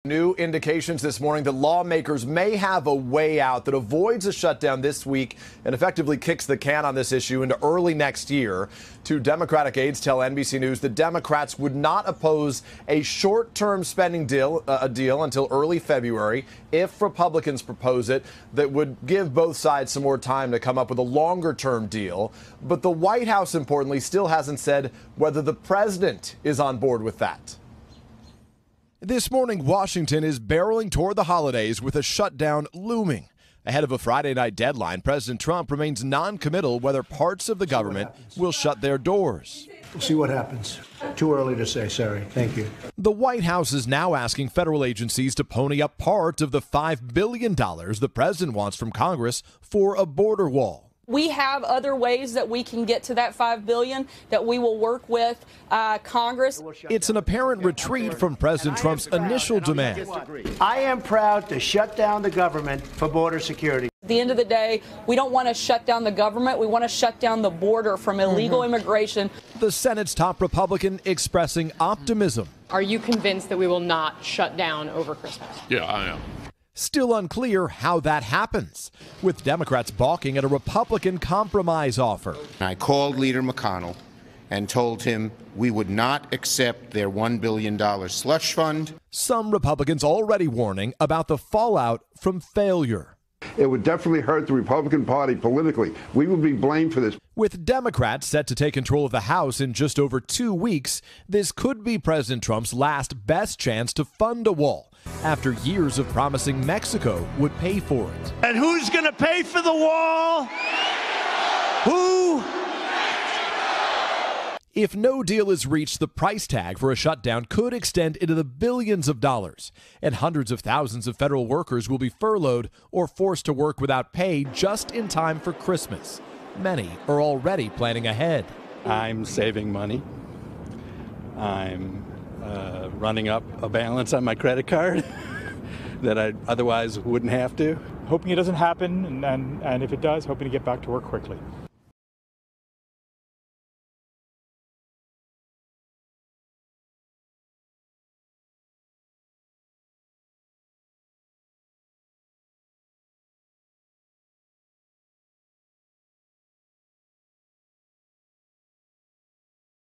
New indications this morning that lawmakers may have a way out that avoids a shutdown this week and effectively kicks the can on this issue into early next year. Two Democratic aides tell NBC News the Democrats would not oppose a short-term spending deal until early February if Republicans propose it. That would give both sides some more time to come up with a longer-term deal. But the White House, importantly, still hasn't said whether the president is on board with that. This morning, Washington is barreling toward the holidays with a shutdown looming. Ahead of a Friday night deadline, President Trump remains non-committal whether parts of the government will shut their doors. We'll see what happens. Too early to say, sorry. Thank you. The White House is now asking federal agencies to pony up part of the $5 billion the president wants from Congress for a border wall. We have other ways that we can get to that $5 billion that we will work with Congress. It's an apparent retreat from President Trump's initial demand. I am proud to shut down the government for border security. At the end of the day, we don't want to shut down the government. We want to shut down the border from illegal immigration. The Senate's top Republican expressing optimism. Are you convinced that we will not shut down over Christmas? Yeah, I am. Still unclear how that happens, with Democrats balking at a Republican compromise offer. I called Leader McConnell and told him we would not accept their $1 billion slush fund. Some Republicans already warning about the fallout from failure. It would definitely hurt the Republican Party politically. We would be blamed for this. With Democrats set to take control of the House in just over 2 weeks, this could be President Trump's last best chance to fund a wall, after years of promising Mexico would pay for it. And who's going to pay for the wall? Who? If no deal is reached, the price tag for a shutdown could extend into the billions of dollars, and hundreds of thousands of federal workers will be furloughed or forced to work without pay just in time for Christmas. Many are already planning ahead. I'm saving money. I'm running up a balance on my credit card that I otherwise wouldn't have to. Hoping it doesn't happen, and if it does, hoping to get back to work quickly.